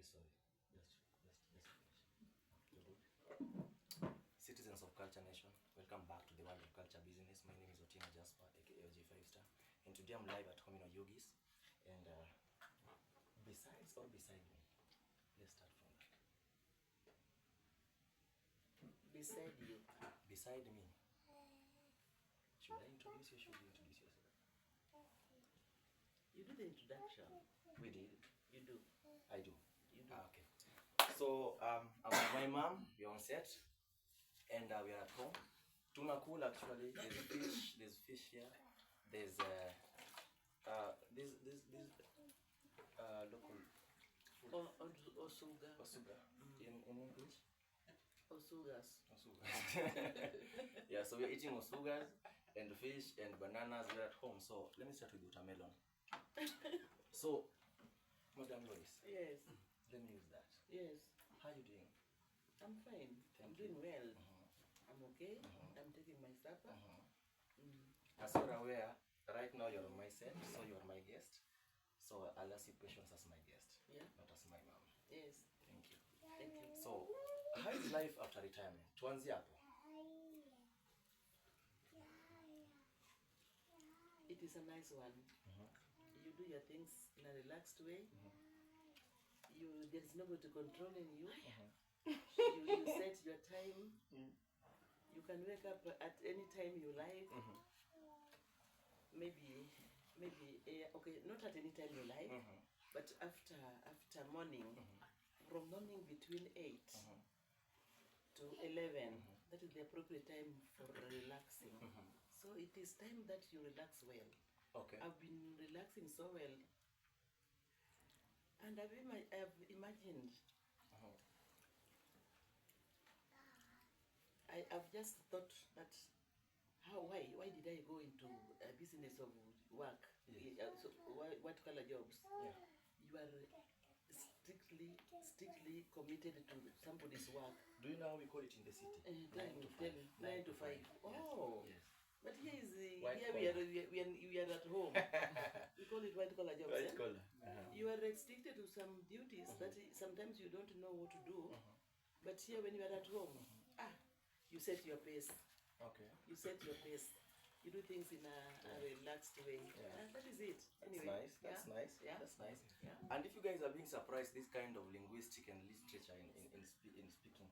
sorry. Just finish. You're good. Citizens of Culture Nation, welcome back to the world of culture business. My name is Otieno Jusper, aka OG5 Star, and today I'm live at home in Oyugis. And beside me, let's start from that. Beside you. Beside me. Should I introduce you? Should you introduce yourself? You do the introduction. We did. You do. I do. You do. Okay. So I'm with my mom. We're on set, and we are at home. Tuna cool actually. There's fish here. There's this local food. Osuga. In English. Osugas. Yeah, so we're eating osugas and fish and bananas. We're at home. So let me start with watermelon. So, Madam Loice. Yes. Let me use that. Yes. How are you doing? I'm fine. I'm doing well. I'm okay. I'm taking my supper. As you're aware, right now you're on my set, so you're my guest. So I'll ask you questions as my guest, not as my mom. Yes. Thank you. Thank you. So, how is life after retirement? Tuanzie hapo. It is a nice one. You do your things in a relaxed way. There is nobody controlling you. You set your time. You can wake up at any time you like. Maybe okay, not at any time you like, but after morning, from morning between 8 to 11, that is the appropriate time for relaxing. So it is time that you relax well. Okay. I've been relaxing so well, and I've imagined. I've just thought that why did I go into a business of work? So what color jobs? Yeah. You are strictly committed to somebody's work. Do you know how we call it in the city? 9 to 5. 9 to 5. Oh. Yes. But here is we are at home. We call it white collar jobs. White collar. You are restricted to some duties that sometimes you don't know what to do. But here, when you are at home, you set your pace. Okay. You set your pace. You do things in a relaxed way. That is it. Anyway. That's nice. Yeah. That's nice. Yeah. And if you guys are being surprised, this kind of linguistic and literature in speaking,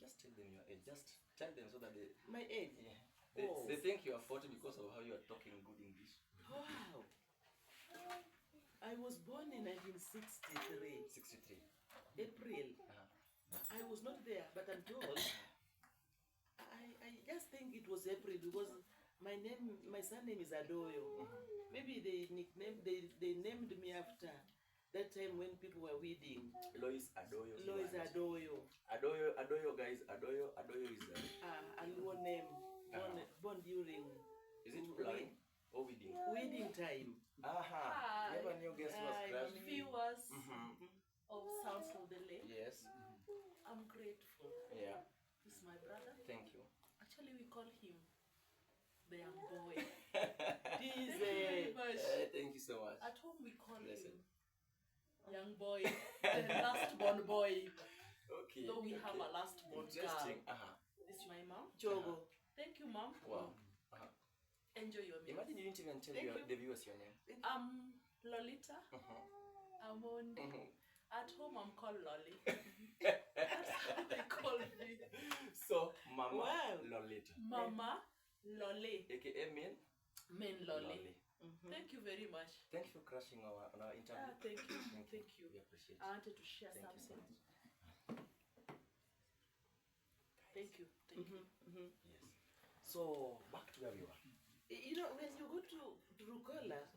just tell them your age. Just tell them so that they. My age. Yeah. They think you are 40 because of how you are talking good English. Wow. I was born in 1963. 63. April. I was not there, but I'm told. I just think it was April because my surname is Adoyo. Maybe they named me after that time when people were weeding. Loice Adoyo. Loice Adoyo. Adoyo guys. Adoyo is a Luo name. Born during. Is it plowing or weeding? Weeding time. Aha. Never knew guess was crashing. Viewers of Sounds of the Lake. Yes. I'm grateful. Yeah. This is my brother. Thank you. Actually, we call him the young boy. Very much. Thank you so much. At home, we call him young boy, the last born boy. Okay. Though we have a last born girl. Interesting. This is my mom. Jogo. Thank you, mom. Wow. Enjoy your meal. Imagine you didn't even tell the viewers your name. I'm Lolitah. I'm on. At home, I'm called Lolly. That's how they call me. So, Mama Lolitah. Mama Lolly. AKA Main Lolly. Thank you very much. Thank you for crashing on our interview. Thank you. We appreciate it. I wanted to share something. You so much. Thank you. Yes. So, back to where we were. You know, when you go to Rukola,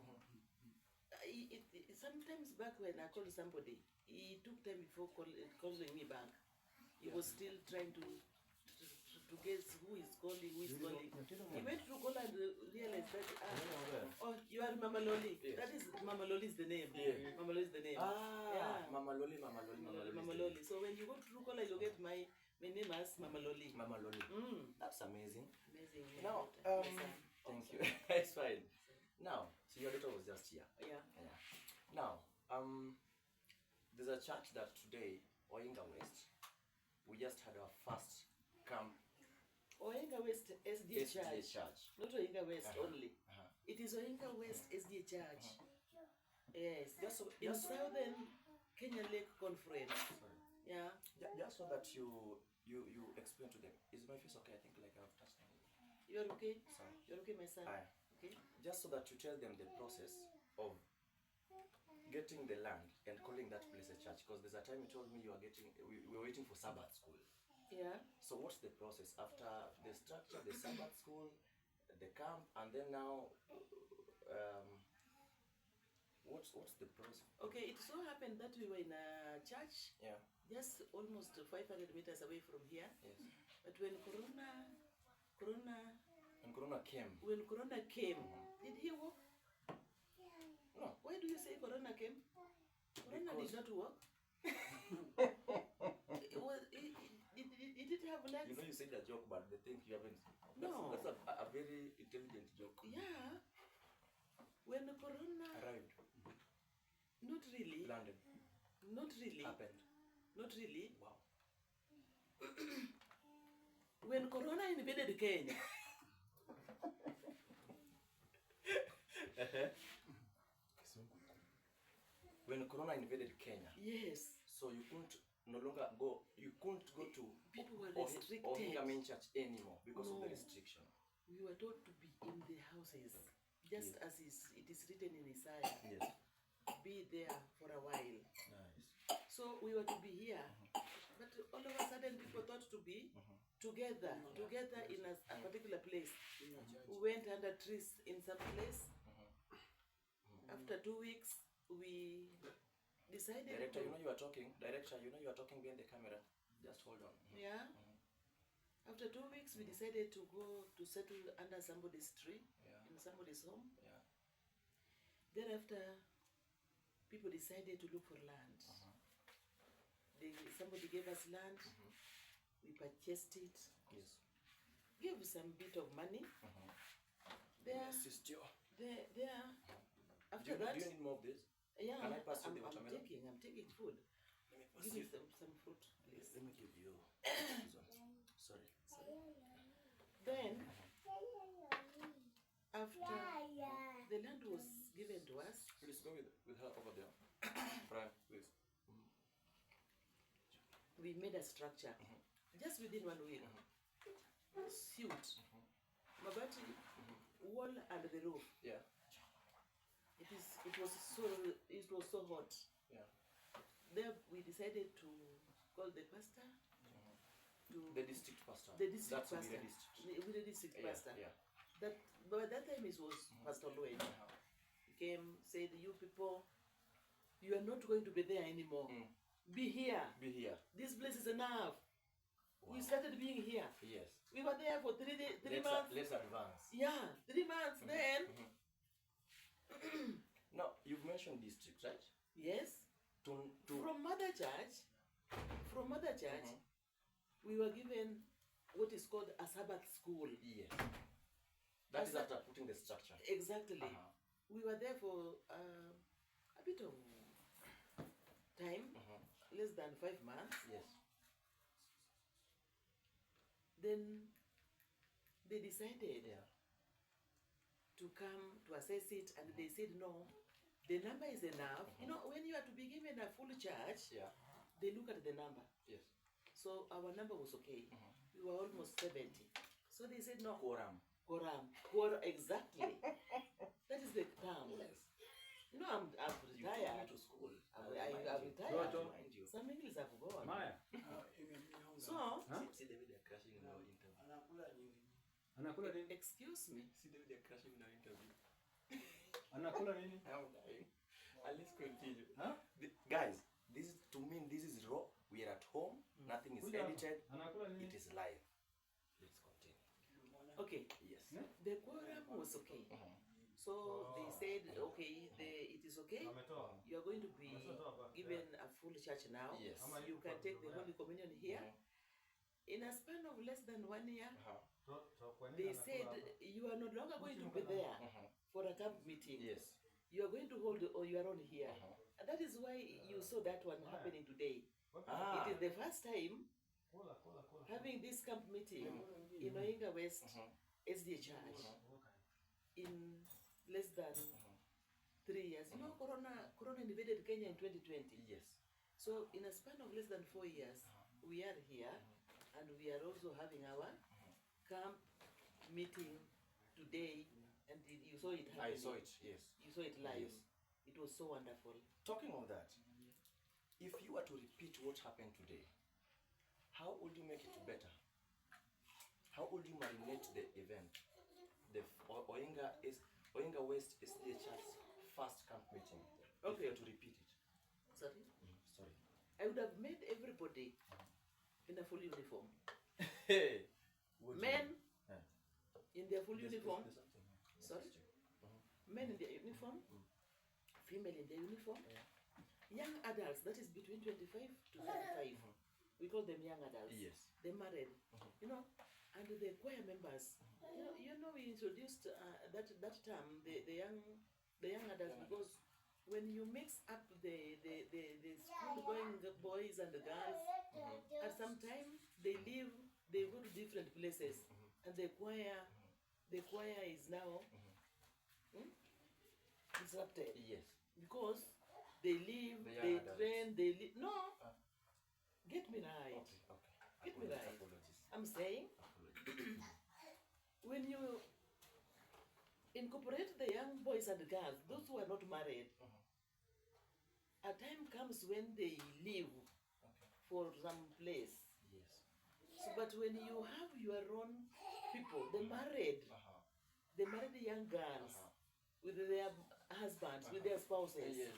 sometimes back when I called somebody, he took time before calling me back. He was still trying to guess who is calling. He went to Rukola and realized that, oh, you are Mama Loli. Yes. That is, Mama Loli is the name. Yeah. Mama Loli is the name. Mama Loli. Mama Loli. So when you go to Rukola, you get my name as Mama Loli. Mama Loli. That's amazing. Amazing. Now, thank you. It's fine. Now, so your daughter was just here. Yeah. Now, there's a church that today, Oyinga West, we just had our first camp. Oyinga West SDA Church. Not Oyinga West only. It is Oyinga West SDA Church. Yes, just in Southern Kenya Lake Conference. Yeah. Just so that you explain to them. Is my face okay? I think like I've touched on it. You're okay? Sorry. You're okay, my son? Aye. Okay. Just so that you tell them the process of getting the land and calling that place a church. Because there's a time you told me you are we were waiting for Sabbath school. Yeah. So what's the process after the structure, the Sabbath school, the camp, and then now, what's the process? Okay, it so happened that we were in a church. Yeah. Just almost 500 meters away from here. Yes. But when Corona came, did he walk? No. Why do you say Corona came? Corona did not walk. Did it have legs? You know, you said a joke, but they think you haven't. No. That's a very intelligent joke. Yeah. When Corona Arrived. Not really. Landed. Not really. Happened. Not really. Wow. When Corona invaded Kenya. When Corona invaded Kenya. Yes. So you couldn't go to people were restricted. Oyinga main church anymore because of the restriction. We were told to be in the houses, just as it is written in Isaiah. Yes. Be there for a while. Nice. So we were to be here, but all of a sudden people thought to be together in a particular place. We went under trees in some place. After 2 weeks, we decided. Director, you know you are talking behind the camera. Just hold on. Yeah. After 2 weeks, we decided to go to settle under somebody's tree, in somebody's home. Yeah. Thereafter, people decided to look for land. Somebody gave us land. We purchased it. Yes. Gave some bit of money. Assist you. After do you need more of this? Yeah. Can I pass you the watermelon? I'm taking food. Give me some fruit, please. Let me give you this one. Sorry. Then, after the land was given to us, Please go with her over there. Brian, please. we made a structure. Just within 1 week. Suit. Mabati, wall and the roof. Yeah. It was so hot. Yeah. There we decided to call the pastor. The district pastor. The district That's pastor. With the district pastor. Yeah. By that time it was Pastor Loice. He came, said, "You people, you are not going to be there anymore. Be here. Be here. This place is enough." Wow. We started being here. Yes. We were there for 3 months. Let's advance. Yeah, 3 months. Then. Now you've mentioned district, right? Yes. To From Mother Church, we were given what is called a Sabbath school. Yes. That is after putting the structure. Exactly. We were there for a bit of time, less than 5 months. Yes. Then they decided Yeah. to come to assess it, and they said no, the number is enough. You know, when you are to be given a full church, Yeah. they look at the number. Yes. So our number was okay. We were almost 70. So they said no. Quorum. Exactly. That is the term. Yes. You know, I'm You took me retired. to school. I'm Remind retired. you. Some English have gone. Maya. So, See the way they're crashing in our interview. Anakula nini? excuse me. See the way they're crashing in our interview. Anakula nini? I'm dying. Let's continue. Huh? Guys, this is raw. We are at home. Nothing is edited. Anakula nini? It is live. Let's continue. Okay. Yes. The quorum was okay. So they said, okay, it is okay. Ametoa. You are going to be given a full church now. Yes. You can take the Holy Communion here. In a span of less than 1 year, they said you are no longer going to be there for a camp meeting. Yes. You are going to hold on your own here. That is why you saw that one happening today. Ah. It is the first time having this camp meeting in Oyinga West SDA Church in less than 3 years. You know, Corona invaded Kenya in 2020. Yes. So in a span of less than 4 years, we are here, and we are also having our camp meeting today, and you saw it happening. I saw it, yes. You saw it live. Yes. It was so wonderful. Talking of that, if you were to repeat what happened today, how would you make it better? How would you marinate the event? The Oyinga West SDA Church first camp meeting. If you were to repeat it. Sorry? Sorry. I would have made everybody in a full uniform. Hey! Men in their full uniform. Sorry? Men in their uniform. Female in their uniform. Young adults, that is between 25 to 35. We call them young adults. Yes. They're married. You know, and the choir members. You know, we introduced that term, the young adults, because when you mix up the school going boys and the girls, at some time they go to different places, and the choir is now disrupted. Yes. Because they leave, they train, they leave. No, get me right. Okay. Get me right. Apologies. I'm saying, when you incorporate the young boys and the girls, those who are not married, a time comes when they leave for some place. Yes. So, but when you have your own people, the married young girls with their husbands, with their spouses, Yes.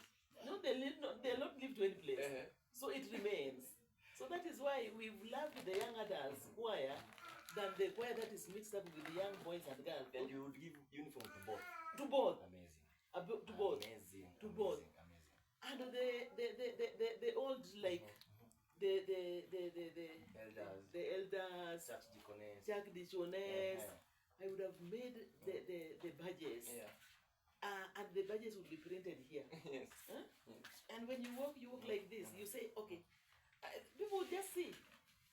no, they'll not live to any place. So it remains. So that is why we've loved the young adults choir than the choir that is mixed up with the young boys and girls. And you would give uniform to both. To both. Amazing. To both. Amazing. To both. And the old, like the elders, church deaconess, I would have made the badges. And the badges would be printed here. Yes. And when you walk like this. You say, okay. People just see.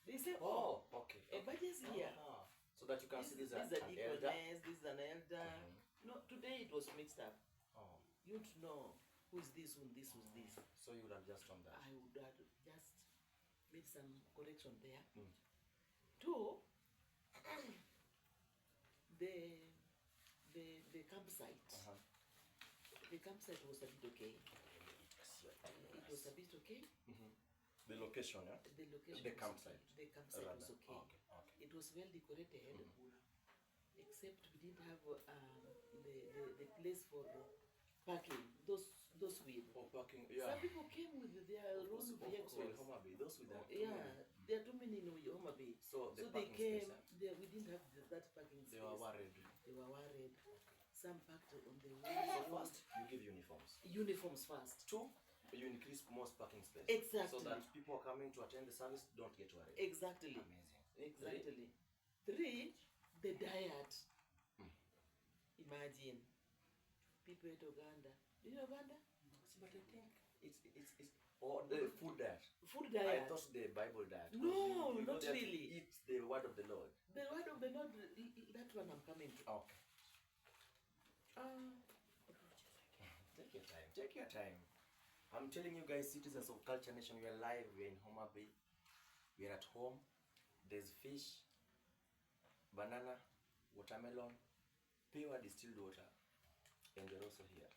They say, oh, okay. A badges here. So that you can see this is an an elder. This is an elder. No, today it was mixed up. You'd know who's this one, this was this. So you would have just done that. I would have just made some correction there. Two, the campsite. The campsite was a bit okay. It was a bit okay. The location, yeah? The location. The campsite. The campsite was okay. Okay. It was well decorated, except we didn't have the place for parking. Those with. Oh, parking. Yeah. Some people came with their own vehicles. Those with that. There are too many in Homa Bay. So they came. Space, we didn't have that parking space. They were worried. Some parked on the way. So first, you give uniforms. Uniforms first. Two, you increase most parking space. Exactly. So that people coming to attend the service don't get worried. Exactly. Amazing. Exactly. Three, the diet. Imagine. People at Uganda. Do you know Uganda? But I think it's the food diet. Food diet. I thought the Bible diet. No, you not really. Eat the word of the Lord. The word of the Lord, that one I'm coming to. Okay. Take your time. I'm telling you guys, citizens of Culture Nation, we are live. We are in Homa Bay. We are at home. There's fish, banana, watermelon, pure distilled water, and they're also here.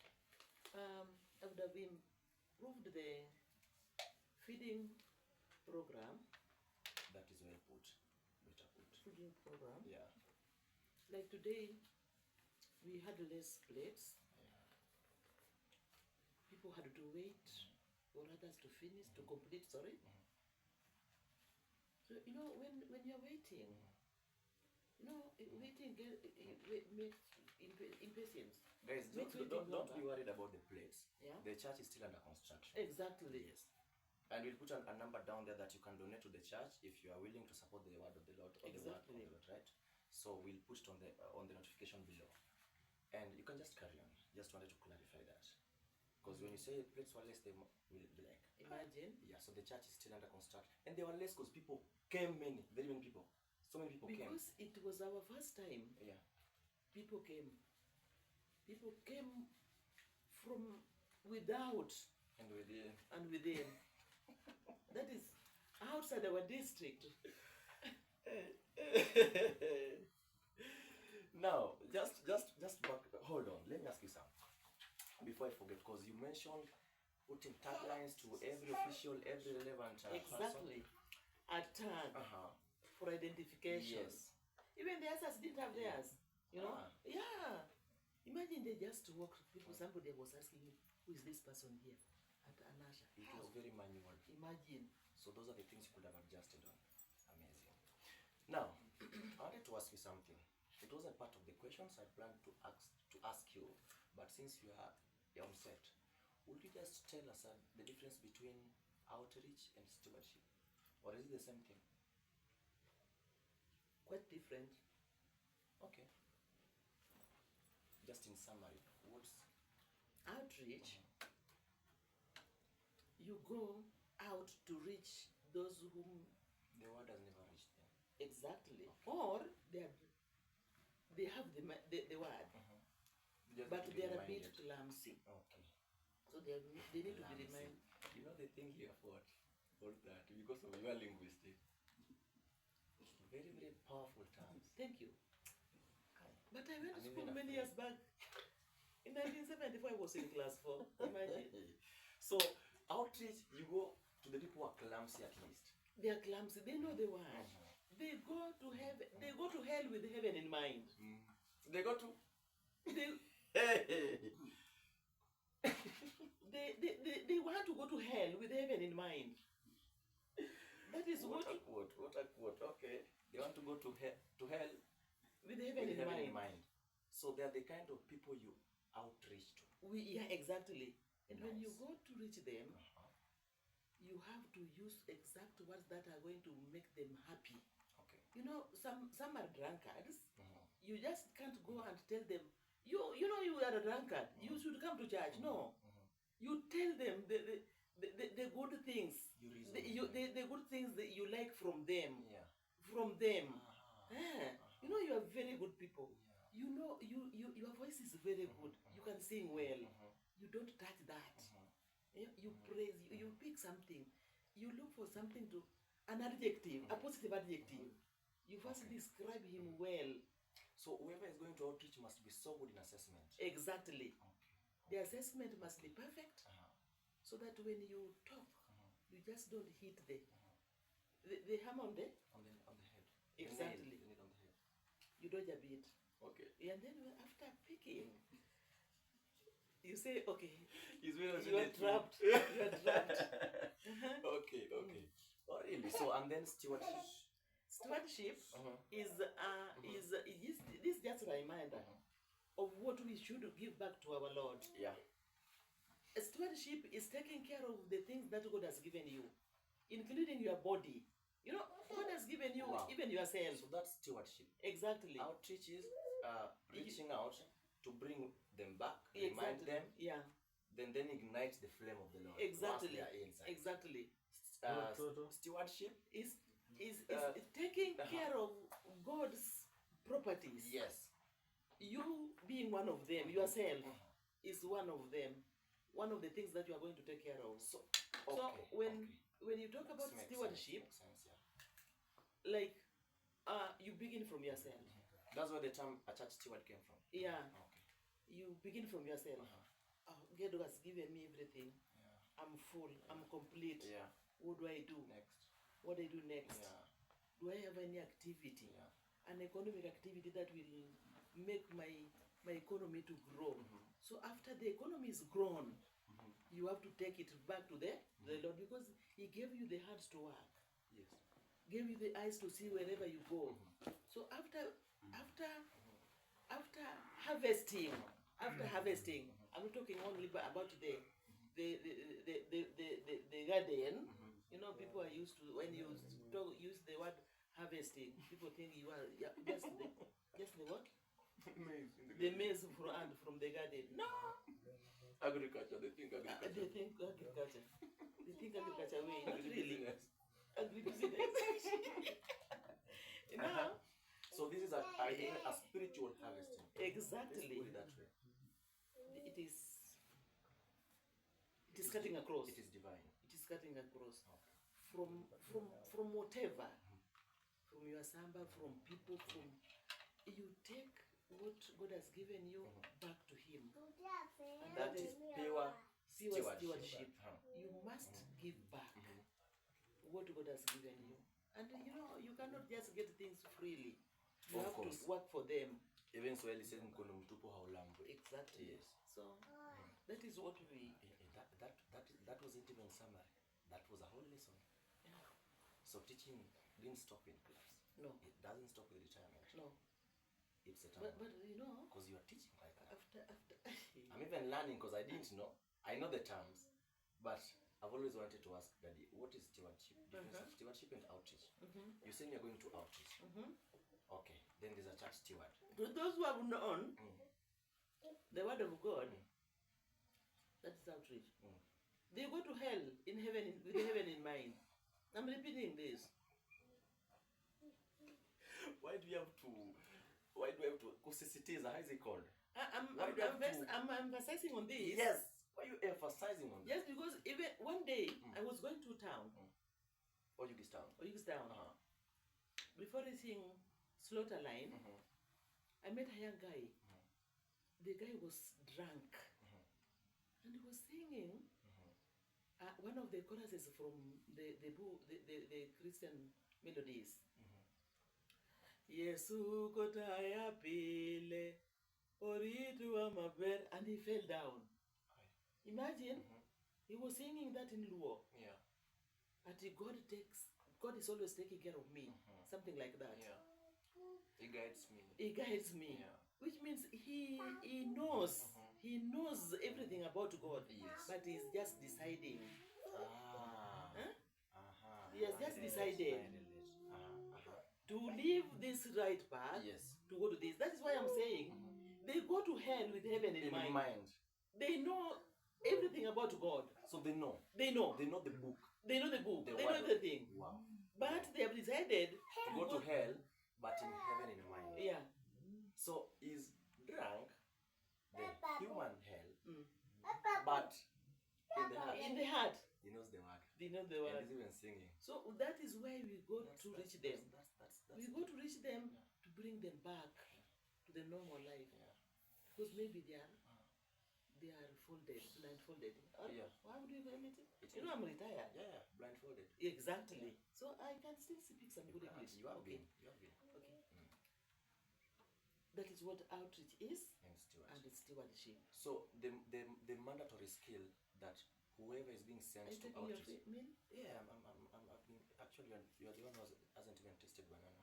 I would have improved the feeding program. That is well put. Better put. Feeding program. Yeah. Like today, we had less plates. People had to wait for others to finish, to complete, sorry. So, you know, when you're waiting, waiting makes impatience. Guys, don't be worried about the plates. Yeah? The church is still under construction. Exactly. Yes. And we'll put a number down there that you can donate to the church if you are willing to support the word of the Lord or the word of the Lord, right? So we'll put it on the notification below. And you can just carry on. Just wanted to clarify that. Because when you say plates were less, they will be like, Imagine. yeah, so the church is still under construction. And they were less because people came very many people. So many people came. Because it was our first time. Yeah. People came. People came from without And within. and within. That is outside our district. Now, just back, hold on. Let me ask you something before I forget, because you mentioned putting taglines to every official, every relevant Exactly. A tag for identification. Yes. Even the others didn't have theirs. You know? Ah. Yeah. Imagine they just walked. People. Somebody was asking me, "Who is this person here?" At Anasha. It was very manual. Imagine. So those are the things you could have adjusted on. Amazing. Now, I wanted to ask you something. It wasn't part of the questions I planned to ask you, but since you are on set, would you just tell us the difference between outreach and stewardship, or is it the same thing? Quite different. Okay. Just in summary, what's Outreach? You go out to reach those whom the word has never reached them? exactly, or they have the word, Just but to be they are a bit reminded. clumsy. Okay. So they need to be Clumsy. reminded. You know the thing here for all that because of your linguistic. Very, very powerful terms. Thank you. But I went to I'm school even many afraid. years back. In 1974, I was in class 4. Imagine. So outreach, you go to the people who are clumsy at least. They are clumsy. They know the word. They go to heaven. They go to hell with heaven in mind. They go to They, hey. they want to go to hell with heaven in mind. That is What what a quote, what a quote. Okay. They want to go to hell with heaven, with in, heaven mind. in mind. So they are the kind of people you outreach to. Yeah, exactly. And when you Nice. go to reach them, you have to use exact words that are going to make them happy. Okay. You know, some are drunkards. You just can't go and tell them, you know you are a drunkard. You should come to church. No. You tell them the good things. You reason The good things that you like from them. Yeah. From them. You know you are very good people. You know your voice is very good. You can sing well. You don't touch that. You praise. You pick something. You look for something to an adjective, a positive adjective. You first describe him well. So whoever is going to outreach must be so good in assessment. Exactly. Okay. The assessment must be perfect, so that when you talk, you just don't hit the hammer on the head. Exactly. The nail on the head. You dodge a bit. Okay. And then after picking, you say, okay, You are trapped. You are trapped. Okay. Oh really? So and then stewardship. Stewardship is just a reminder of what we should give back to our Lord. Yeah. Stewardship is taking care of the things that God has given you, including your body. You know, God has given you even yourself. So that's stewardship. Exactly. Outreach is reaching out to bring them back, Exactly. remind them, Yeah. then ignite the flame of the Lord. Exactly. Once they are inside. Exactly. Stewardship is taking care of God's properties. Yes. You being one of them, yourself is one of them. One of the things that you are going to take care of. So when you talk about stewardship, like you begin from yourself. That's where the term a church steward came from. Yeah. Okay. You begin from yourself. God has given me everything. Yeah. I'm full. I'm complete. Yeah. What do I do next? What do I do next? Yeah. Do I have any activity? Yeah. An economic activity that will make my economy to grow. So after the economy is grown, you have to take it back to the Lord, because He gave you the hands to work. Yes. Gave you the eyes to see wherever you go. So after harvesting, I'm not talking only about the garden. You know, people are used to, when you use the word harvesting, people think you are just the what? Maize in The maize from the garden. No, Agriculture, they think agriculture. They think agriculture. They think agriculture way, not really. Agribusiness. Agribusiness. You know? So this is a spiritual harvesting. Exactly. Let's put it that way. It is cutting across. It is divine. It is cutting across. Okay. From whatever. From your samba, from people, from you take what God has given you back to Him. And That is pure stewardship. You must give back what God has given you. And you know, you cannot just get things freely. You Of have course. to work for them. Even so, Eli said, "Mkono mtupu haulambwi." Exactly. Yes. So that is what we. That wasn't even summary. That was a whole lesson. Yeah. So teaching didn't stop in class. No. It doesn't stop with retirement. No. It's a time. But you know, Because you are teaching like that. after I'm even learning because I didn't know. I know the terms, but I've always wanted to ask Daddy, what is stewardship? Difference of stewardship and outreach. You saying you're going to outreach. Okay. Then there's a church steward. to those who have known the word of God, that is outreach. They go to hell in heaven with heaven in mind. I'm repeating this. Why do you have to? Why do I have to? Kusisitiza, how is it called? I'm emphasizing on this. Yes. Why are you emphasizing on this? Yes, because even one day I was going to town, Oyugis town. Oyugis town. Before reaching slaughter line, I met a young guy. The guy was drunk, and he was singing one of the choruses from the Christian melodies. Yesu kota ya pile, oritu wa maber, and he fell down. Imagine, he was singing that in Luo. Yeah. And God is always taking care of me. Something like that. Yeah. He guides me. He guides me. Yeah. Which means he knows. He knows everything about God. Yes. But he's just deciding. Huh? He has just decided to leave this right path Yes. to go to this. That is why I'm saying they go to hell with heaven in mind. They know everything about God. So they know. They know. They know the book. They know the book. The They know word. everything. Wow. But they have decided To go to hell, but in heaven in mind. Yeah. So is drunk the human hell, but In the heart. he knows the word. They know the And word. he's even singing. So that is why we go to reach them. We go to reach them to bring them back to the normal life. Because maybe they are blindfolded. Yeah. Why would you call it? You know, I'm retired. Yeah, blindfolded. Exactly. So I can still speak some good English. You have Okay. been. You have been. Okay. That is what outreach is And steward. and it's stewardship. So the mandatory skill that whoever is being sent Are you to taking your outreach. meal? Yeah, I've been actually. You're the one who hasn't even tasted banana,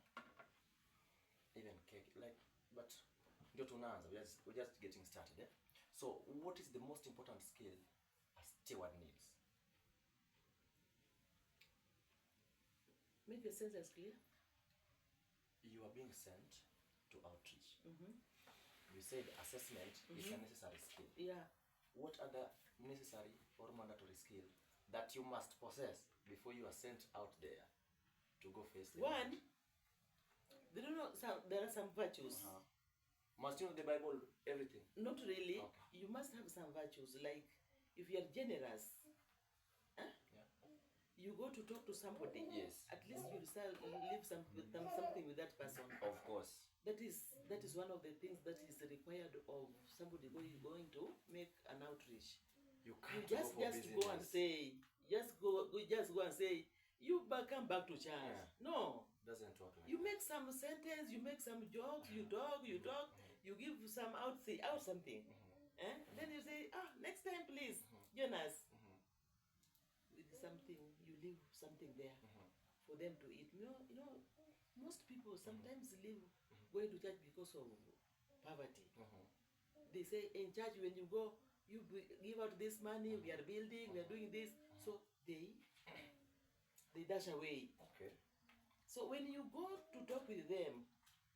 even cake. Like, but ndio tunaanza. We're just getting started. Eh? So, what is the most important skill a steward needs? Make the sentence clear. You are being sent to outreach. You said assessment is a necessary skill. Yeah. What other necessary or mandatory skill that you must possess before you are sent out there to go face the One, world? there are some virtues. Must you know the Bible, everything? Not really. Okay. You must have some virtues. Like if you are generous, you go to talk to somebody. Yes. At least you leave something with that person. Of course. That is one of the things that is required of somebody going to make an outreach. You You can't just go for business. go and say, go and say, come back to church. Yeah. No. Doesn't work like You make some sentence, you make some jokes, you talk, you give some out something. Then you say, next time please, join us. With something, you leave something there for them to eat. You know, most people sometimes leave going to church because of poverty. They say in church when you go, you give out this money, we are building, we are doing this. So they dash away. Okay. So when you go to talk with them,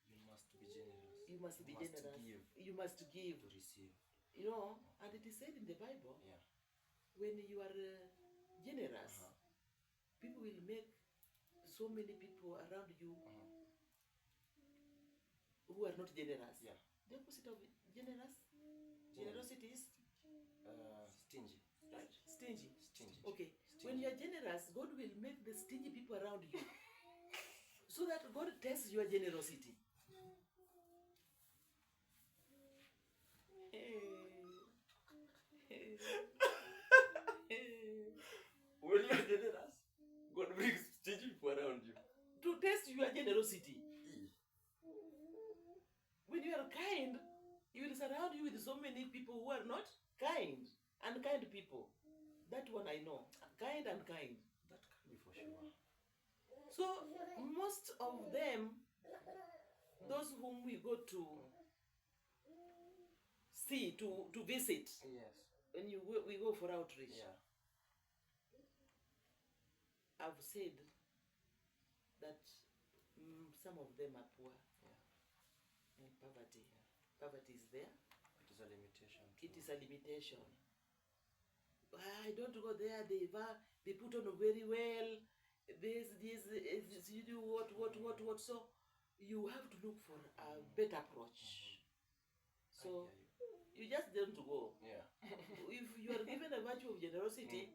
You must be generous. you must be generous. Give You must give. to receive. You know, and it is said in the Bible, Yeah. when you are generous, Uh-huh. people will make so many people around you who are not generous. Yeah. The opposite of generosity is Stingy, right? stingy. Stingy. Okay. Stingy. When you are generous, God will make the stingy people around you so that God tests your generosity. Hey. Hey. Hey. When you are generous, God brings stingy people around you. To test your generosity. Eh. When you are kind, He will surround you with so many people who are not kind. Unkind people. That one I know. Kind and kind. That can be for sure. So most of them, those whom we go to see, to visit, Yes. when we go for outreach, Yeah. I've said that some of them are poor. Yeah. And poverty. Poverty is there. It is a limitation. It is a limitation. I don't go there. They put on very well. This, you do what. So you have to look for a better approach. So you just don't go. Yeah. If you are given a virtue of generosity,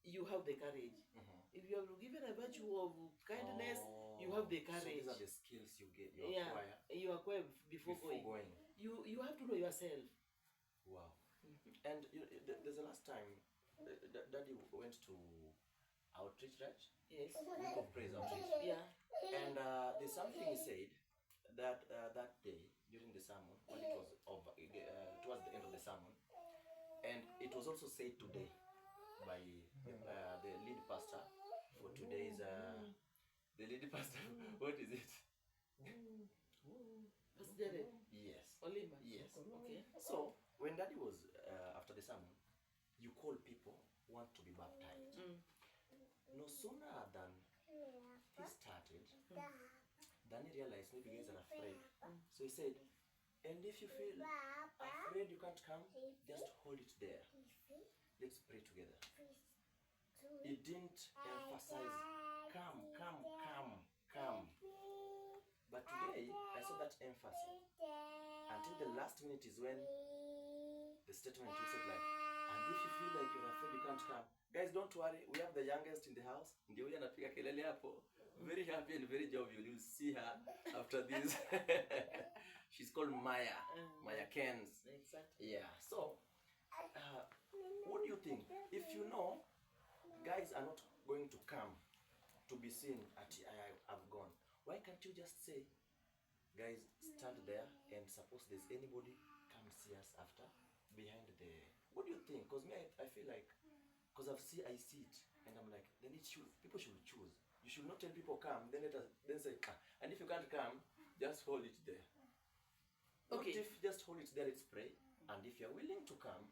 you have the courage. If you are given a virtue of kindness, you have the courage. So these are the skills you get. You acquire before going. You have to know yourself. Wow. And there's the last time Daddy went to outreach, right? Yes. Week of Praise outreach. Yeah. And there's something he said that that day during the sermon, when it was over, towards the end of the sermon, and it was also said today by the lead pastor for today's the lead pastor. What is it? Pastor Jared. Yes. Olima. Yes. Okay. So when Daddy was after the sermon, you call people who want to be baptized. No sooner than he started, then he realized maybe guys are afraid. So he said, and if you feel afraid you can't come, just hold it there. Let's pray together. He didn't emphasize come. But today I saw that emphasis. Until the last minute is when the statement you said like, and if you feel like you're afraid you can't come, guys, don't worry, we have the youngest in the house. Ndio huyu anapiga kelele hapo. Very happy and very jovial. You'll see her after this. She's called Maya. Maya Kens. Exactly. Yeah. So, what do you think? If you know guys are not going to come to be seen at I've gone, why can't you just say, guys, stand there and suppose there's anybody, come see us after behind the. What do you think? Because me, I feel like, because I see it, and I'm like, then people should choose. You should not tell people come, then say and if you can't come, just hold it there. Okay. What if just hold it there? Let's pray, and if you're willing to come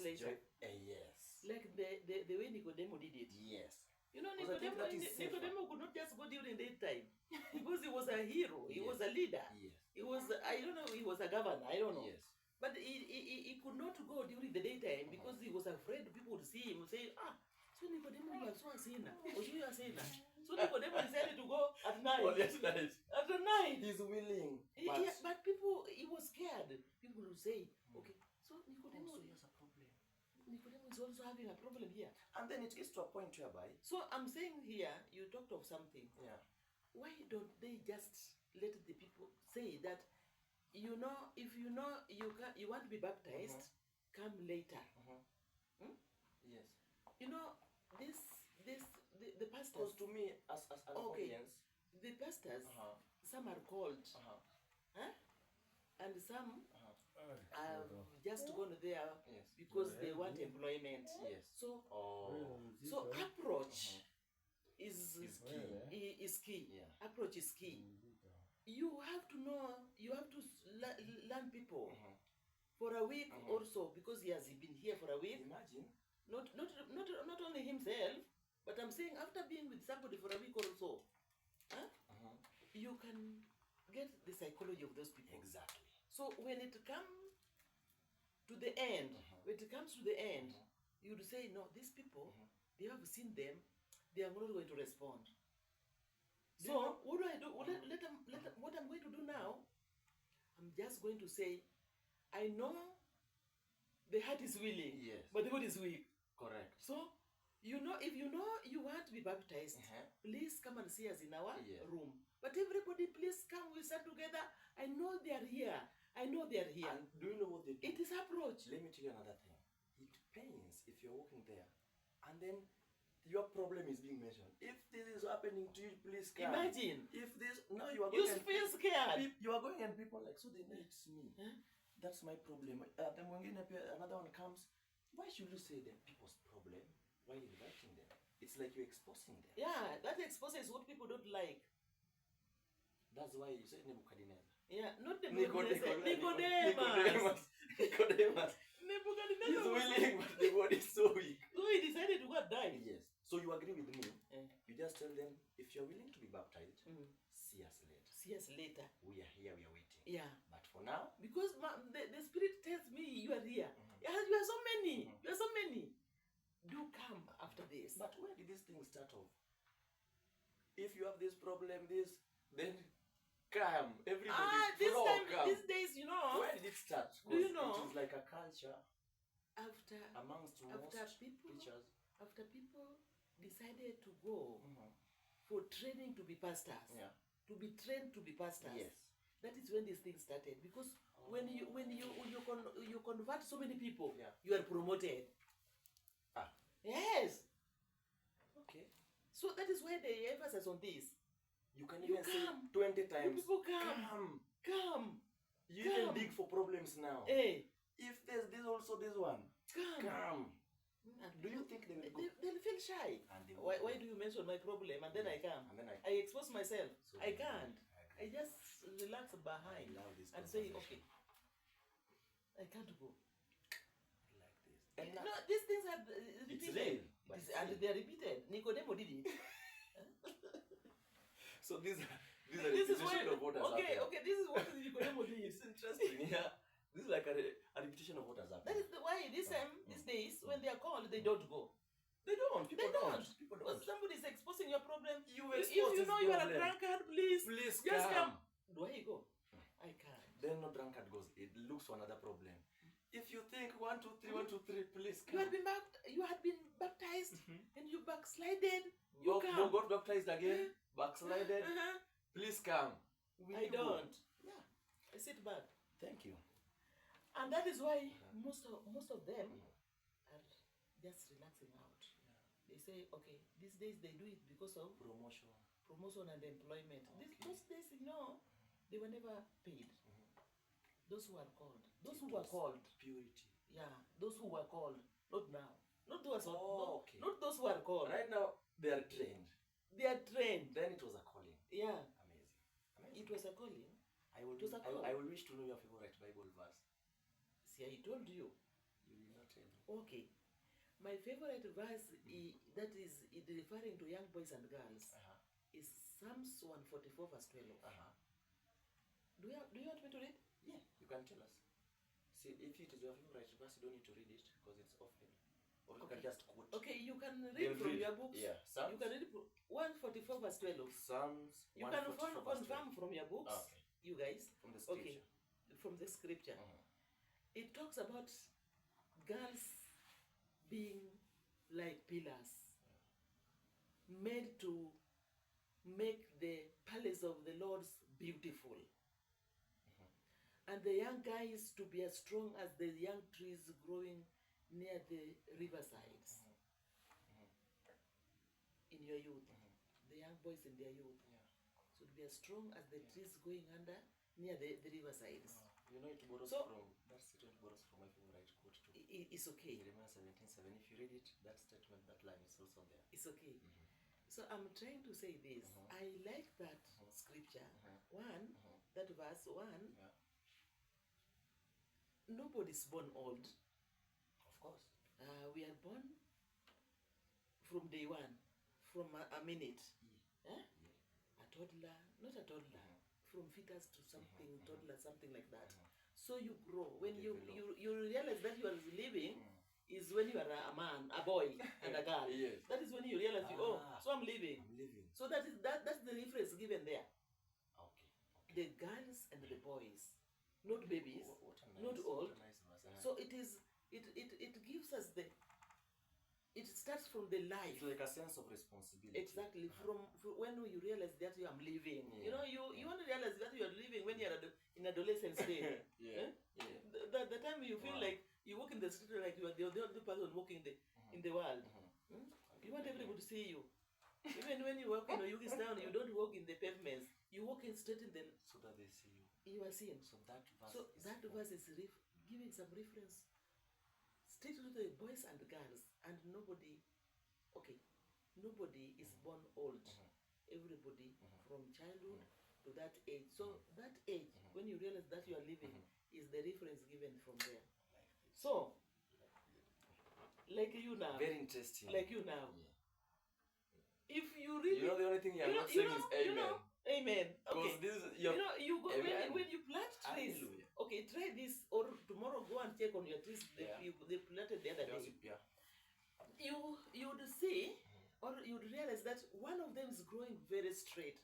later. Yes. Like the way Nicodemo did it. Yes. You know, Nicodemo could not just go during daytime because he was a hero. He was a leader. Yes. He was, I don't know, he was a governor. I don't know. Yes. But he could not go during the daytime because he was afraid people would see him and say, so Nicodemo, you are so a sinner. Or you are a sinner. So Nicodemo decided to go at night. Only at night. At night. He's willing. But people, he was scared. People would say, okay, so Nicodemo. So he has a problem. Nicodemo is also having a problem here. And then it gets to a point whereby. So I'm saying here, you talked of something. Yeah. Why don't they just let the people say that, you know, if you know you want to be baptized, come later. Yes. You know, the pastors. Because to me, as an audience, the pastors, some are called, and some have just gone there because they want employment. Yes. So, so approach is key. Is key. Yeah. Approach is key. You have to know. You have to learn people for a week or so, because he has been here for a week. Imagine. Not only himself, but I'm saying after being with somebody for a week or so, you can get the psychology of those people. Exactly. So when it comes to the end, when it comes to the end, you would say, no, these people, they have seen them, they are not going to respond. So what do I do? What I'm going to do now, I'm just going to say, I know the heart is willing, Yes. but the body is weak. Correct. So, you know, if you know you want to be baptized, please come and see us in our room. But everybody, please come, we stand together. I know they are here. I know they are here. And do you know what they do? It is approach. Let me tell you another thing. It pains if you're walking there and then your problem is being mentioned. If this is happening to you, please come. Imagine. If this, now you are going You feel scared. You are going and people are like, so they know it's me. That's my problem. Then when another one comes, why should you say them people's problem? Why are you inviting them? It's like you're exposing them. Yeah, that exposes what people don't like. That's why you said Nebuchadnezzar. Yeah, not the Nicodemus. Nicodemus. He's willing, but the body is so weak. So he decided to go and die. Yes. So you agree with me? You just tell them, if you're willing to be baptized, see us later. See us later. We are here, we are waiting. Yeah. But for now, because the Spirit tells me you are here. You are so many. You are so many. Do come after this. But where did this thing start off? If you have this problem, then come. Everybody come. These days, you know. Where did it start? Do you know? It is like a culture amongst after people decided to go for training to be pastors. Yeah. To be trained to be pastors. Yes. That is when this thing started. Because when you convert so many people, you are promoted. Yes. Okay. So that is why they emphasize on this. You can even say 20 times. People come. You even dig for problems now. Hey. If there's this also this one. Come. Do you think they will go? They'll feel shy. Why do you mention my problem and then I come? And then I expose myself. So I can't. I just relax behind and say, okay, I can't go. Like this. And no, these things are repeated. It's real, and they are repeated. Nicodemus did it. So these are repetition of what has happened. Okay, this is what Nicodemus did. It's interesting. Yeah. This is like a repetition of what has happened. That is why these days, when they are called, they don't go. They don't. People don't. Because somebody is exposing your problem. If you know you are a drunkard, please just come. Do I go? I can't. Then no drunkard goes. It looks for another problem. If you think 1, 2, 3, 1, 2, 3, please come. You had been baptized and you backslided. You got baptized again. Backslided. Please come. I don't. Yeah. I sit back. Thank you. And that is why most of them are just relaxing out. Yeah. They say, okay, these days they do it because of promotion and employment. Okay. Those days, they were never paid. Those who are called. Who were called. Purity. Yeah, those who were called. Not now. Not those okay. Not those who are called. Right now, they are trained. They are trained. Then it was a calling. Yeah. Amazing. It was a calling. I will wish to know your favorite Bible verse. See, I told you. You did not tell me. Okay. My favorite verse that is referring to young boys and girls is Psalms 144 verse 12. Do you want me to read? Yeah, you can tell us. See, if it is your favorite verse, you don't need to read it because it's often. Or you can just quote. Okay, you can read from your books. Yeah, Psalms. You can read 144 verse 12. Psalms. You can confirm from your books. Okay. You guys. From the scripture. Okay. From the scripture. It talks about girls being like pillars, made to make the palace of the Lord beautiful. And the young guys to be as strong as the young trees growing near the riversides. In your youth. The young boys in their youth. So to be as strong as the trees going under near the riversides. You know, it borrows from that statement borrows from my favorite quote too. It's okay. Jeremiah 17:7. If you read it, that statement, that line is also there. It's okay. So I'm trying to say this. I like that scripture. One, that verse 1. Nobody's born old. Of course. We are born from day one, from a minute. A toddler, not a toddler. From fetus to something, toddler, something like that. So you grow. When you Develop. you realize that you are living is when you are a man, a boy, and a girl. Yes. That is when you realize, so I'm living. I'm living. So that's the difference given there. Okay. The girls and the boys, not babies, What a not old. What a nice verse. So it gives us it starts from the life. It's like a sense of responsibility. Exactly. From when you realize that you are living. You know, you only realize that you are living when you are in adolescence stage. The time you feel like you walk in the street like you are the only person walking in the world. You want everybody to see you. Even when you walk in Oyugis town, you don't walk in the pavements. You walk in straight in the. So that they see you. You are seen. So that verse is giving some reference straight to the boys and girls, and nobody is born old. Everybody from childhood to that age. So that age, when you realize that you are living, is the reference given from there. So, like you now. Very interesting. Like you now. Yeah. If you really, the only thing you're not saying is amen. Amen. Okay. This You go amen. when you plant trees. Hallelujah. Okay, try this, or tomorrow go and check on your trees they planted the other day. Yeah. You would see, or you would realize that one of them is growing very straight.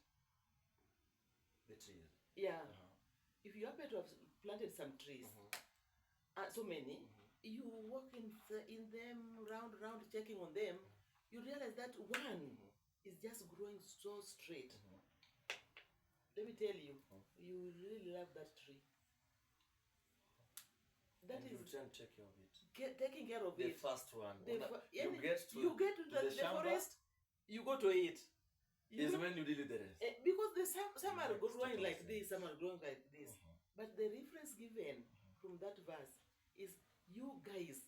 The trees. Yeah. If you happen to have planted some trees, so many, you walk in them round, checking on them, you realize that one is just growing so straight. Let me tell you, you really love that tree. That and is you try and take care of it. Taking care of The it. first one. You get to the forest, you go to it. When you deal with the rest. Because some are growing like this, some are growing like this. But the reference given from that verse is you guys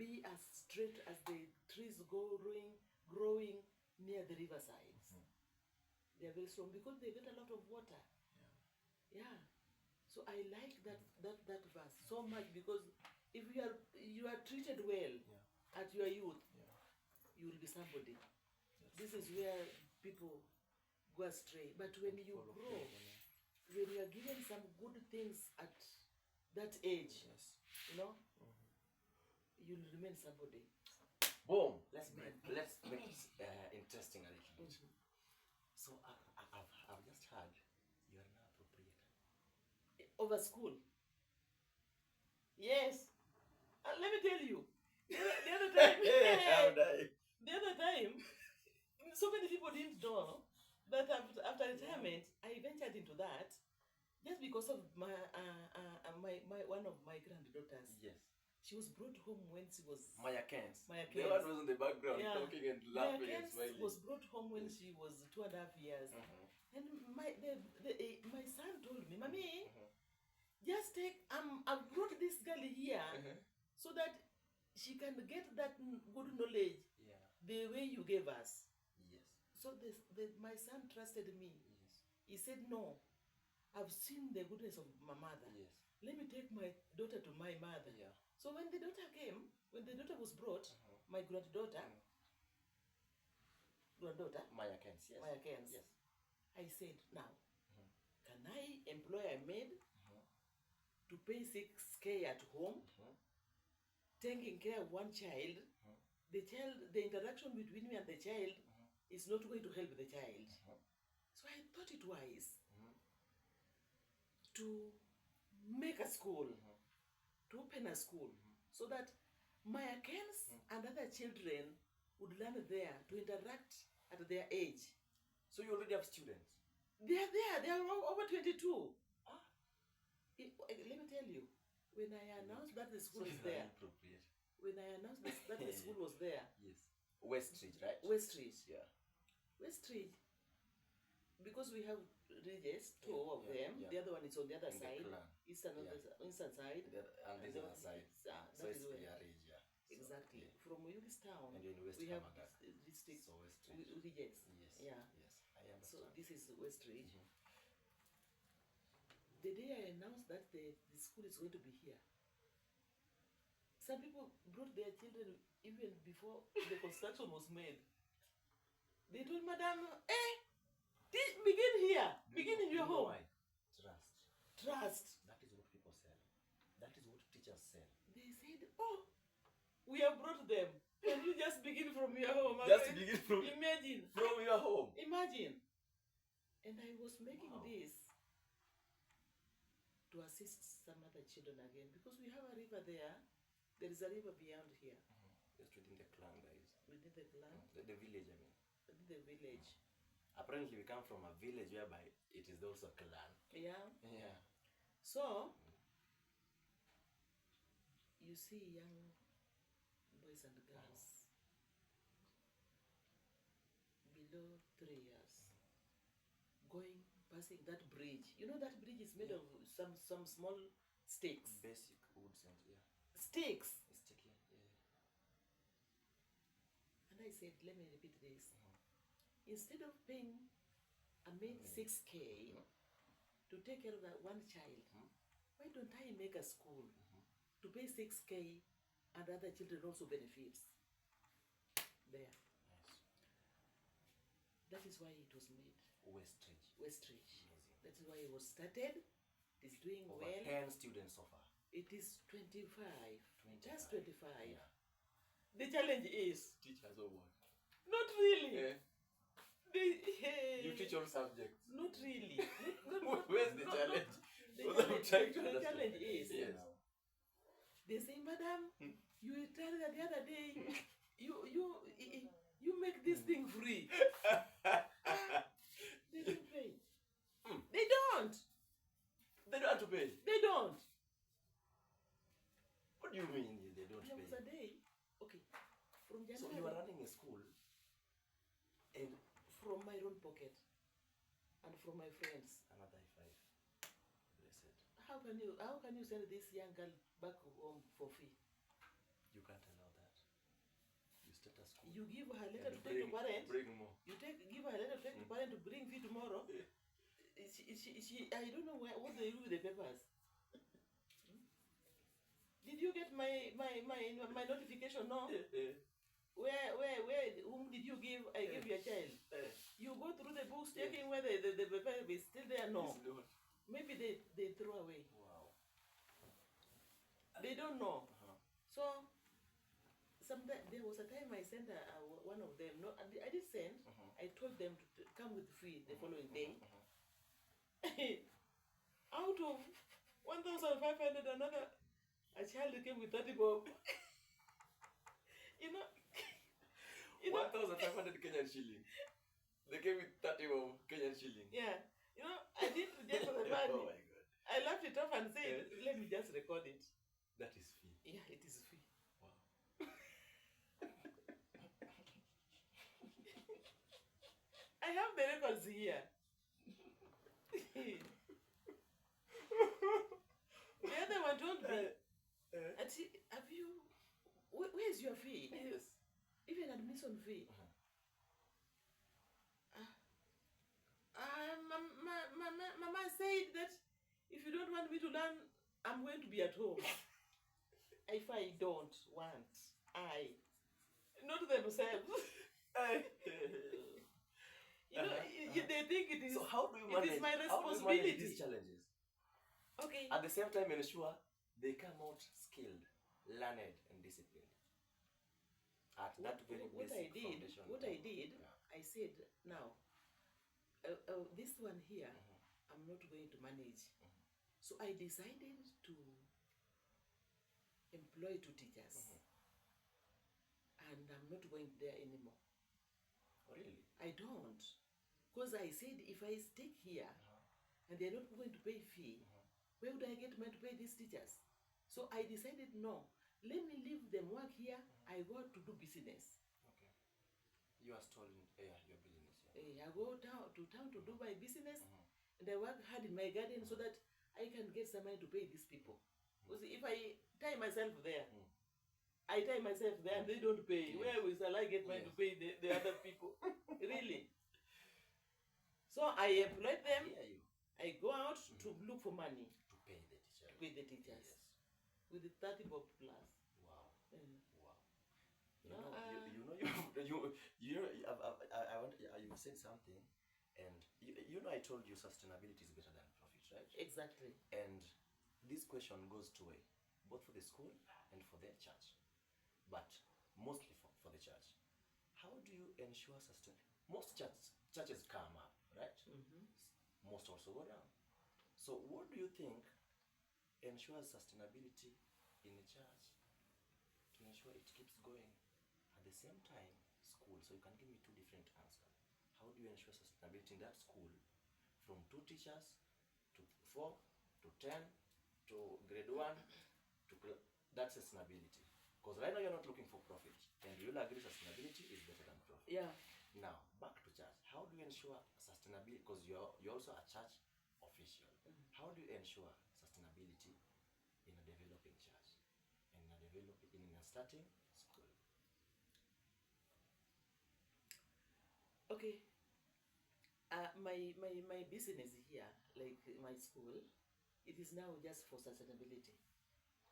be as straight as the trees growing near the riversides. They are very strong because they get a lot of water. Yeah. So I like that verse so much, because if you are treated well at your youth, you will be somebody. This is where people go astray. But when you grow, when you are given some good things at that age, you know, you'll remain somebody. Boom. Let's make it interesting a little bit. So I've just heard you are now a proprietor. Over school. Yes. Let me tell you. The other time, so many people didn't know that after retirement, I ventured into that just because of my one of my granddaughters. Yes. She was brought home when she was Maya Kens. The one was in the background talking and laughing and smiling. Was brought home when she was 2.5 years. And my son told me, Mommy, just I've brought this girl here so that she can get that good knowledge the way you gave us. Yes. So my son trusted me. Yes. He said, no, I've seen the goodness of my mother. Yes. Let me take my daughter to my mother. Yeah. So when the daughter came, when the daughter was brought, my granddaughter, Maya Kens, yes. Maya Kens, yes. I said, now, can I employ a maid to pay 6K at home, taking care of one child? The interaction between me and the child is not going to help the child. So I thought it wise to make a school, to open a school, so that Maya Kens and other children would learn there to interact at their age. So you already have students? They are there. They are over 22. Let me tell you, when I announced that the school is there, when I announced that the school was there, yes, Westridge, right? Westridge, yeah, Westridge, because we have ridges, two of them. The other one is on the other side, eastern side, and this other side. So that it's is where ridge, yeah. Exactly. So, from Oyugis town, and in West we have district, so Westridge. ridges. Yes. Yeah. Yes, I understand. So this is Westridge. The day I announced that the school is going to be here, some people brought their children even before the construction was made. They told Madam, begin here. Begin in your home. Why? Trust. Trust. That is what people say. Oh, we have brought them. Can you just begin from your home? Just begin from Imagine. from your home. Imagine. And I was making Wow. this to assist some other children again because we have a river there. There is a river beyond here. Just within the clan, guys. Within the clan, The village, I mean. within the village. Apparently, we come from a village whereby it is also clan. Yeah. Yeah. So, you see young boys and girls below 3 years passing that bridge. You know that bridge is made of some small sticks. Basic woods and Sticks. it's sticky. Yeah. And I said, let me repeat this. Instead of paying a main 6K to take care of that one child, why don't I make a school to pay 6K and other children also benefits? There. Nice. That is why it was made. Westridge. Westridge. Amazing. That is why it was started. It is doing Over well. 10 students so far. It is 25. 25. Just 25. Yeah. The challenge is Teachers or what? not really. Yeah. You teach all subjects. Not really. Where's the challenge? The What I'm trying to the understand. challenge is Yes. they say, Madam, you tell her the other day, you make this thing free. They don't pay. They don't. They don't have to pay. They don't. What do you mean they don't There was a pay? day. Okay. From So January. you are running a school and From my own pocket and from my friends. another 5. Blessed. How can you send this young girl back home for free? You can't allow that. You start a school. You give her a letter and to take to parent. bring more. You give her a letter to take to parent to bring fee tomorrow. Yeah. I don't know what they do with the papers. Did you get my notification? No. Where whom did you give? I gave your child. You go through the books checking whether the paper is still there. No. Yes, Lord. Maybe they throw away. Wow. They don't know. So there was a time I sent one of them. No, I did send. I told them to come with free the following day. Out of 1,500, a child came with 30 bob. you know 1,500 Kenyan shilling. They gave me 30 of Kenyan shilling. Yeah. I didn't reject the money. Oh my God. I laughed it off and said, let me just record it. That is fee. Yeah, it is free. Wow. I have the records here. The other one told me, have you, where's your fee? Yes. Even admission fee. Mama said that if you don't want me to learn, I'm going to be at home. If I don't want, not themselves. They think it is. So how do you it manage? is my How do you manage responsibility. these challenges? Okay. At the same time, ensure they come out skilled, learned, and disciplined. At that very basic foundation. What I did, Yeah. I said, now, this one here, I'm not going to manage. So I decided to employ 2 teachers. And I'm not going there anymore. Really? I don't. Because I said, if I stay here, and they're not going to pay fee, where would I get money to pay these teachers? So I decided, no, let me leave them work here. I go to do business. Okay. You are stolen your business. Yeah. I go to town to do my business, and I work hard in my garden so that I can get some money to pay these people. Because if I tie myself there, I tie myself there and they don't pay. Yes. Where will I get money to pay the other people? Really? So I employ them. I hear you. I go out to look for money To pay the teacher. with the teachers. Yes. With the 30 bob plus. Wow. Mm. Wow. You've said something, and I told you sustainability is better than profit, right? Exactly. And this question goes to both for the school and for the church, but mostly for the church. How do you ensure most churches come up, right? Most also go down. So what do you think ensures sustainability in the church to ensure it keeps going at the same time school? So you can give me two different answers. How do you ensure sustainability in that school from 2 teachers to 4 to 10 to grade 1 to that sustainability? Because right now you're not looking for profit, and you'll agree sustainability is better than profit. Yeah. Now back to church. How do you ensure sustainability? Because you're also a church official. How do you ensure sustainability in a developing church and in a starting school? Okay. My business here, like my school, it is now just for sustainability,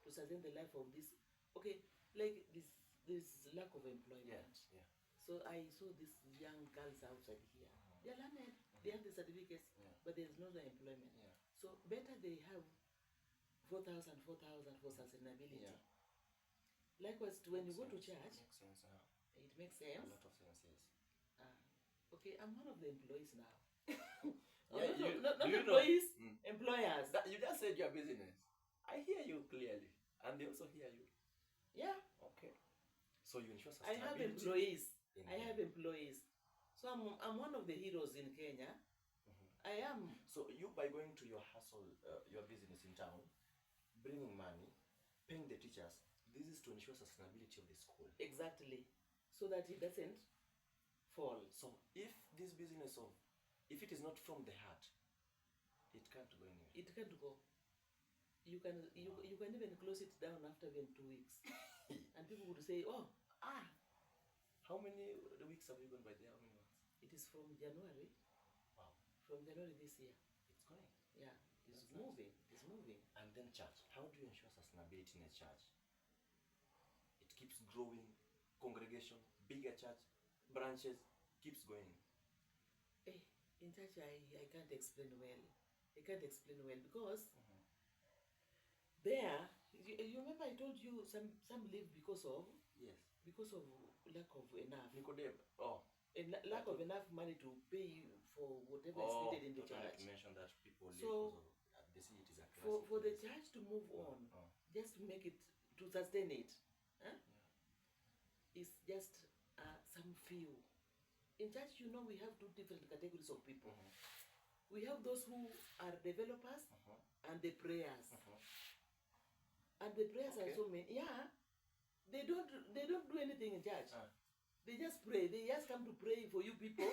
to sustain the life of this. Okay, like this lack of employment. Yeah. So I saw these young girls outside here. They are learned. They have the certificates, but there's no employment. Yeah. So better they have 4,000 for sustainability. Yeah. Likewise, when you go to church, Makes sense. it makes sense. A lot of sense, yes. Okay, I'm one of the employees now. Yeah, not do you employees, know? employers. You just said your business. I hear you clearly, and they also hear you. Yeah. Okay. So you ensure I have sustainability. employees. So I'm one of the heroes in Kenya. I am. So you, by going to your hustle, your business in town, bringing money, paying the teachers, this is to ensure sustainability of the school. Exactly. So that it doesn't fall. So if this business if it is not from the heart, it can't go anywhere. It can't go. You can even close it down after even 2 weeks. And people would say, oh, How many weeks have you gone by there? How many months? it is from January. Wow. From January this year. It's going. Yeah. It's That's moving. It's moving. And then church. How do you ensure sustainability in a church? It keeps growing, congregation, bigger church, branches, keeps going. In church, I can't explain well. I can't explain well because there, you remember I told you some leave because of Yes. lack of enough. Nicodemus. Oh. Lack of enough money to pay for whatever is needed in the church. You mentioned that people leave So, because they see it is a crisis. For the church to move on, just to make it, to sustain it, it's just some few. In church, we have 2 different categories of people. We have those who are developers and the prayers. And the prayers are so many. Yeah, they don't do anything in church. They just pray. They just come to pray for you people,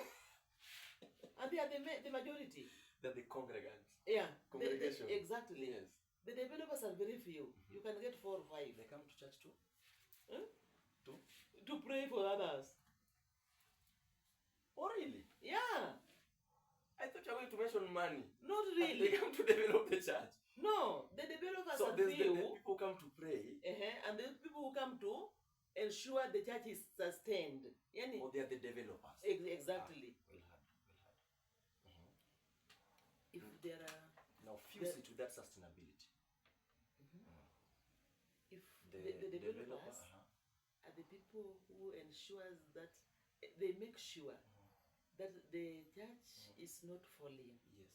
and they are the majority. They're the congregants. Yeah, Congregation. Exactly. Yes. The developers are very few. You can get 4 or 5. They come to church too. To pray for others. Oh, really? Yeah. I thought you were going to mention money. Not They really. come to develop the church. No, the developers So are there's the few. people come to pray. And the people who come to ensure the church is sustained. Or they are the developers. Exactly. Well had. If there are Now fuse it with that sustainability. if the developers are the people who ensures that they make sure that the church is not falling. Yes.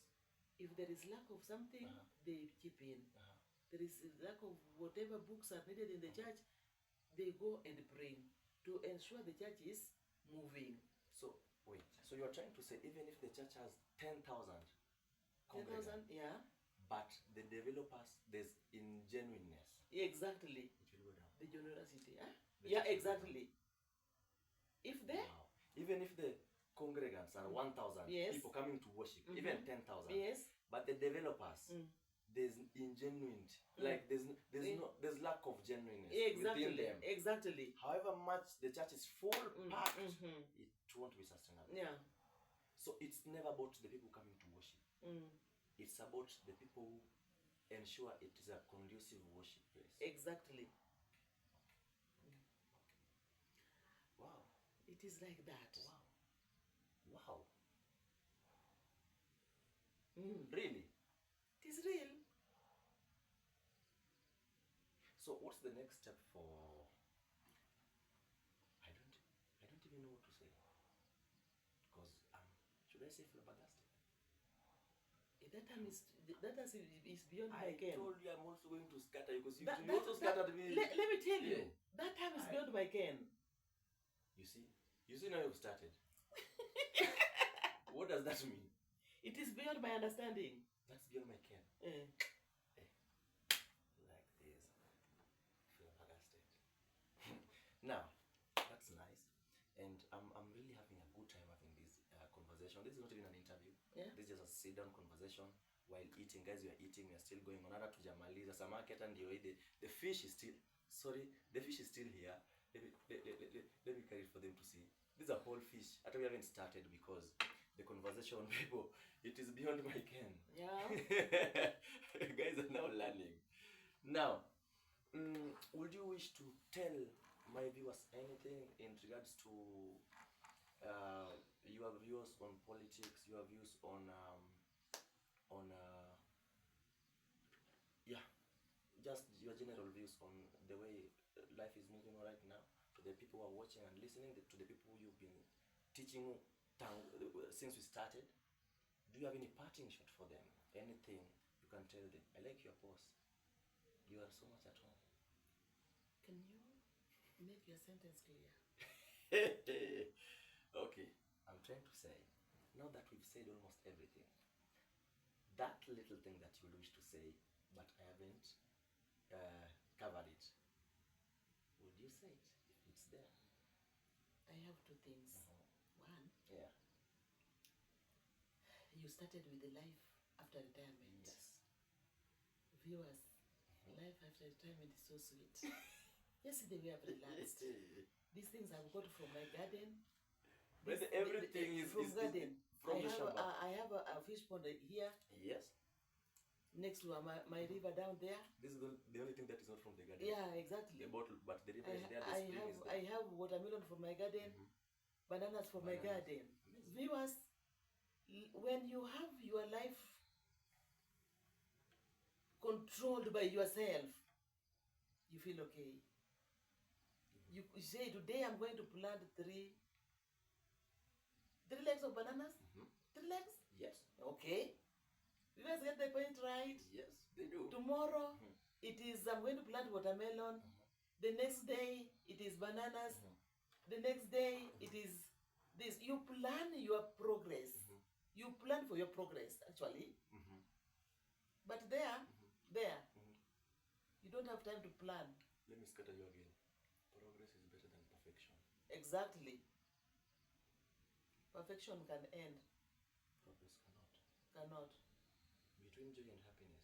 If there is lack of something, they chip in. There is lack of whatever books are needed in the church, they go and bring to ensure the church is moving. So wait. So you're trying to say even if the church has 10,000 10,000, yeah. but the developers, there's ingenuineness, Exactly. it will go down. The generosity. The Yeah, church will go exactly. If they, Wow. Even if the congregants are 1,000 Yes. people coming to worship, even 10,000, yes, but the developers, there's ingenuity. Like there's lack of genuineness within them. Exactly. However much the church is full packed, it won't be sustainable. Yeah. So it's never about the people coming to worship. It's about the people who ensure it is a conducive worship place. Exactly. Wow. It is like that. Wow. Really? It is real. So what's the next step for? I don't even know what to say. Because should I say flabbergasted? That time is beyond my I ken. told you I'm also going to scatter you because you That- also that- scattered me. Let me tell you, Yeah. that time is beyond my ken. You see now you've started. What does that mean? It is beyond my understanding. That's beyond my ken. Eh. Like this. Flabbergasted. Now, that's nice. And I'm really having a good time having this conversation. This is not even an interview. Yeah. This is just a sit-down conversation while eating. Guys, we are eating. We are still going on. Hata tujamaliza. Samaki hata ndio the fish is still... Sorry, the fish is still here. Let me carry it for them to see. This is a whole fish. Hata we haven't started because the conversation, people, it is beyond my ken. Yeah. Guys are now learning. Now, would you wish to tell my viewers anything in regards to your views on politics, your views on yeah, just your general views on the way life is moving right now, to the people who are watching and listening, to the people you've been teaching since we started? Do you have any parting shot for them? Anything you can tell them? I like your pose. You are so much at home. Can you make your sentence clear? Okay, I'm trying to say, now that we've said almost everything, that little thing that you wish to say, but I haven't covered it, would you say it if it's there? I have two things. One, Yeah. you started with the life after retirement. Yes. Viewers, life after retirement is so sweet. Yesterday we have relaxed. These things I've got from my garden. But everything is from is garden. from the shamba. I have a fish pond here Yes. next to my river down there. This is the only thing that is not from the garden. Yeah, exactly. The bottle, but the river is there, the spring is there. I have watermelon from my garden, bananas from my Bananas. garden. Viewers, when you have your life controlled by yourself, you feel okay. You say, today I'm going to plant three legs of bananas. 3 legs? Yes. Okay. You guys get the point right? Yes, they do. Tomorrow, it is, I'm going to plant watermelon. The next day, it is bananas. The next day, it is this. You plan your progress. You plan for your progress, actually. But you don't have time to plan. Let me scatter you again. Progress is better than perfection. Exactly. Perfection can end. Progress cannot. Cannot. Between joy and happiness,